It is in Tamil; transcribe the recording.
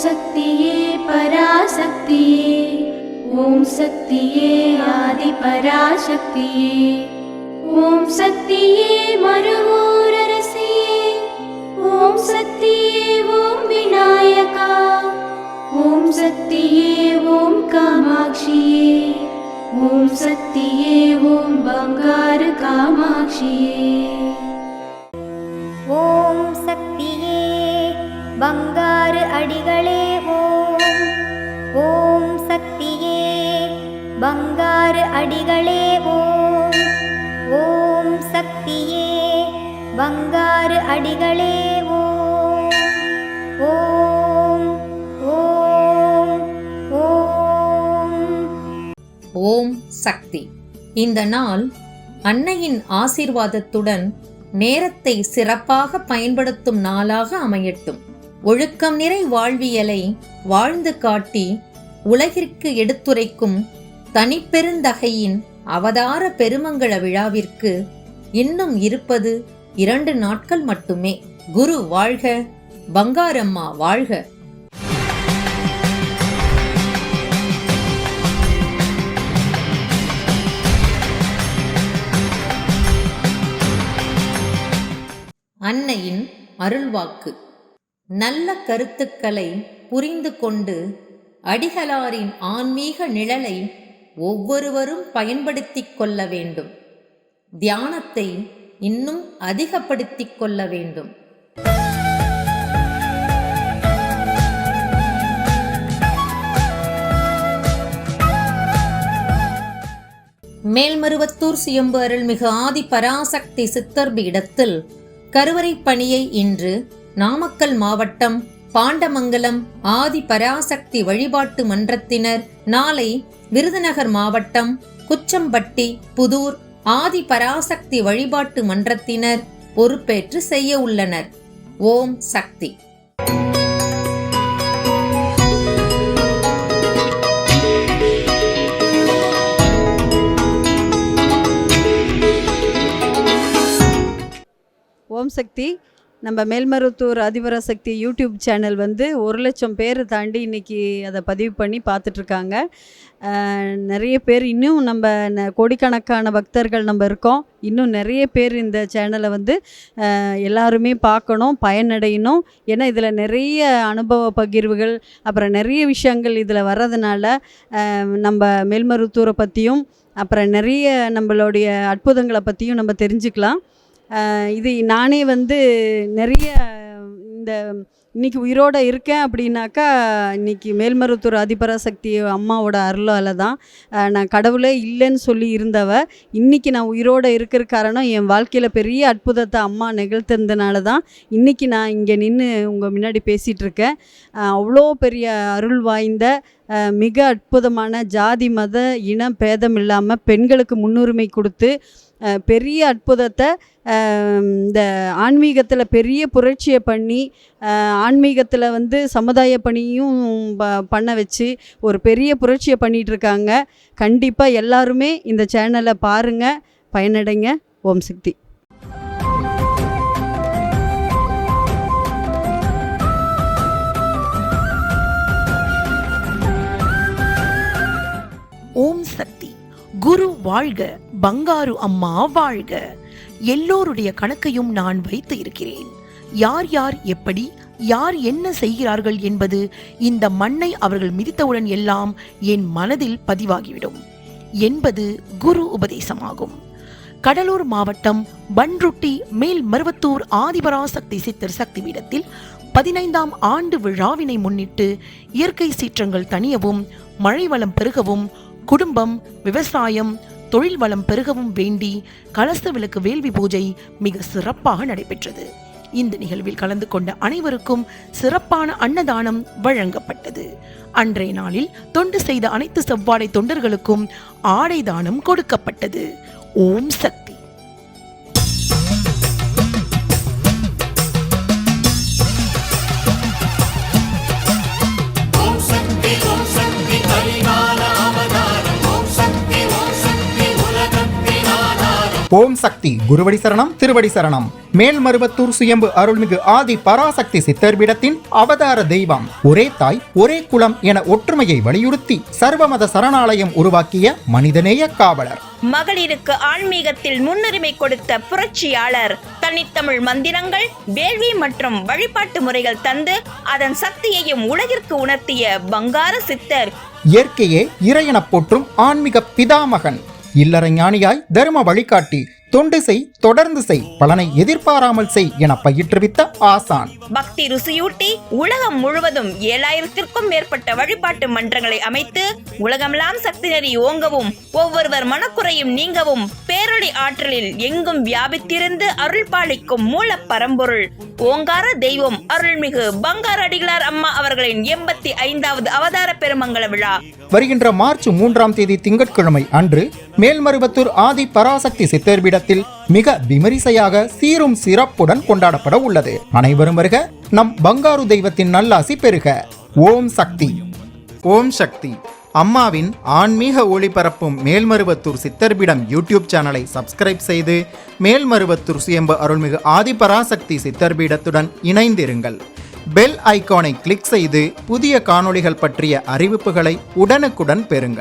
சக்தியே பராசக்தியே, ஓம் சக்தியே ஆதி பராசக்தியே, ஓம் சக்தியே மறுவூரரசியே, ஓம் சக்தியே ஓம் விநாயகா, ஓம் சக்தியே ஓம் காமாட்சியே, ஓம் சக்தியே ஓம் பங்காரு காமாட்சியே. ஓம் சக்தியே பங்காரு அடிகளே ஓம். ஓம் சக்தியே பங்காரு அடிகளே ஓம். ஓம் சக்தியே பங்காரு அடிகளே ஓம். ஓம் ஓம் ஓம். ஓம் சக்தி. இந்த நாள் அன்னையின் ஆசீர்வாதத்துடன் நேரத்தை சிறப்பாக பயன்படுத்தும் நாளாக அமையட்டும். ஒழுக்கம் நிறை வாழ்வியலை வாழ்ந்து காட்டி உலகிற்கு எடுத்துரைக்கும் தனிப்பெருந்தகையின் அவதார பெருமங்கள விழாவிற்கு இன்னும் இருப்பது 2 நாட்கள் மட்டுமே. குரு வாழ்க, பங்காரம்மா வாழ்க. அன்னையின் அருள்வாக்கு. நல்ல கருத்துக்களை புரிந்து கொண்டு அடிகளாரின் ஆன்மீக நிழலை ஒவ்வொருவரும் பயன்படுத்திக் கொள்ள வேண்டும். தியானத்தை இன்னும் அதிகப்படுத்திக் கொள்ள வேண்டும். மேல்மருவத்தூர் சுயம்பு அருள்மிகு ஆதி பராசக்தி சித்தர் பீடத்தில் கருவறை பணியை இன்று நாமக்கல் மாவட்டம் பாண்டமங்கலம் ஆதி பராசக்தி வழிபாட்டு மன்றத்தினர், நாளை விருதுநகர் மாவட்டம் குச்சம்பட்டி புதூர் ஆதி பராசக்தி வழிபாட்டு மன்றத்தினர் பொறுப்பேற்று செய்ய உள்ளனர். ஓம் சக்தி. ஓம் சக்தி. நம்ம மேல்மருவத்தூர் ஆதிபராசக்தி யூடியூப் சேனல் 1,00,000 பேர் தாண்டி இன்றைக்கி அதை பதிவு பண்ணி பார்த்துட்ருக்காங்க. நிறைய பேர் இன்னும் நம்ம கோடிக்கணக்கான பக்தர்கள் நம்ம இருக்கோம். இன்னும் நிறைய பேர் இந்த சேனலை எல்லாருமே பார்க்கணும், பயனடையணும். ஏன்னா இதில் நிறைய அனுபவ பகிர்வுகள், அப்புறம் நிறைய விஷயங்கள் இதில் வர்றதுனால நம்ம மேல்மருவத்தூரை பற்றியும் அப்புறம் நிறைய நம்மளுடைய அற்புதங்களை பற்றியும் நம்ம தெரிஞ்சுக்கலாம். இது நானே நிறைய இந்த இன்றைக்கி உயிரோடு இருக்கேன் அப்படின்னாக்கா இன்றைக்கி மேல்மருவத்தூர் ஆதிபராசக்தி அம்மாவோட அருளால் தான். நான் கடவுளே இல்லைன்னு சொல்லி இருந்தவ இன்றைக்கி நான் உயிரோடு இருக்கிற காரணம் என் வாழ்க்கையில் பெரிய அற்புதத்தை அம்மா நிகழ்த்திருந்தனால தான் இன்றைக்கி நான் இங்கே நின்று உங்கள் முன்னாடி பேசிகிட்ருக்கேன். அவ்வளோ பெரிய அருள் வாய்ந்த மிக அற்புதமான ஜாதி மத இன பேதம் இல்லாமல் பெண்களுக்கு முன்னுரிமை கொடுத்து பெரிய அற்புதத்தை இந்த ஆன்மீகத்தில் பெரிய புரட்சியை பண்ணி ஆன்மீகத்தில் சமுதாய பணியும் பண்ண வச்சு ஒரு பெரிய புரட்சியை பண்ணிகிட்ருக்காங்க. கண்டிப்பாக எல்லாருமே இந்த சேனலை பாருங்கள், பயனடைங்க. ஓம் சக்தி. ஓம் சக்தி. குரு வாழ்க, பங்காரு அம்மா வாழ்க. எல்லோருடைய கணக்கையும் நான் வைத்து இருக்கிறேன். யார் யார் எப்படி யார் என்ன செய்கிறார்கள் என்பது இந்த மண்ணை அவர்கள் மிதித்தவுடன் எல்லாம் என் மனதில் பதிவாகிவிடும் என்பது குரு உபதேசமாகும். கடலூர் மாவட்டம் பன்ருட்டி மேல்மருவத்தூர் ஆதிபராசக்தி சித்தர் சக்தி பீடத்தில் 15ஆம் ஆண்டு விழாவினை முன்னிட்டு இயற்கை சீற்றங்கள் தணியவும், மழை வளம் பெருகவும், குடும்பம், விவசாயம், தொழில் வளம் பெருகவும் வேண்டி கலச விளக்கு வேள்வி பூஜை மிக சிறப்பாக நடைபெற்றது. இந்த நிகழ்வில் கலந்து கொண்ட அனைவருக்கும் சிறப்பான அன்னதானம் வழங்கப்பட்டது. அன்றைய நாளில் தொண்டு செய்த அனைத்து செவ்வாடை தொண்டர்களுக்கும் ஆடை தானம் கொடுக்கப்பட்டது. ஓம் சக்தி. ஓம் சக்தி, ஓம் சக்தி, கலிகால அவதாரம். ஓம் சக்தி, ஓம் சக்தி, உலகத்தின் ஆதாரம். ஓம் சக்தி குருவடி சரணம் திருவடி சரணம். மேல்மருவத்தூர் சுயம்பு அருள்மிகு ஆதி பராசக்தி சித்தர்பீடத்தின் அவதார தெய்வம், ஒரே தாய் ஒரே குலம் என ஒற்றுமையை வலியுறுத்தி சர்வமத சரணாலயம் உருவாக்கிய மனிதநேய காவலர். மகளிருக்கு ஆன்மீகத்தில் முன்னுரிமை கொடுத்த புரட்சியாளர். தனித்தமிழ் மந்திரங்கள், வேள்வி மற்றும் வழிபாட்டு முறைகள் தந்து அதன் சக்தியையும் உலகிற்கு உணர்த்திய பங்கார சித்தர். இயற்கையே இறையெனப் போற்றும் ஆன்மீக பிதாமகன். இல்லற ஞானியாய் தர்ம வழிகாட்டி, தொண்டு செய் தொடர்ந்து செய் பலனை எதிர்பாராமல் செய் என பயிற்றுவித்த ஆசான். பக்தி ருசியூட்டி உலகம் முழுவதும் 7000த்திற்கும் மேற்பட்ட வழிபாட்டு மன்றங்களை அமைத்து உலகமெல்லாம் சக்தி நெறி ஓங்கவும் ஒவ்வொருவர் மனக்குறையும் நீங்கவும் பேரொளி ஆற்றலில் எங்கும் வியாபித்திருந்து அருள் பாலிக்கும் மூல பரம்பொருள் ஓங்கார தெய்வம் அருள்மிகு பங்காரு அடிகளார் அம்மா அவர்களின் 85வது அவதார பெருமங்கல விழா வருகின்ற மார்ச் 3ஆம் தேதி திங்கட்கிழமை அன்று மேல்மருவத்தூர் ஆதி பராசக்தி சித்தர்பீடத்தில் மிக விமரிசையாக சீரும் சிறப்புடன் கொண்டாடப்பட உள்ளது. அனைவரும் வருக, நம் பங்காரு தெய்வத்தின் நல்லாசி பெருக. ஓம் சக்தி. ஓம் சக்தி. அம்மாவின் ஆன்மீக ஒளிபரப்பும் மேல்மருவத்தூர் சித்தர்பீடம் யூடியூப் சேனலை சப்ஸ்கிரைப் செய்து மேல்மருவத்தூர் சுயம்பு அருள்மிகு ஆதி பராசக்தி சித்தர்பீடத்துடன் இணைந்திருங்கள். பெல் ஐகானை கிளிக் செய்து புதிய காணொளிகள் பற்றிய அறிவிப்புகளை உடனுக்குடன் பெறுங்கள்.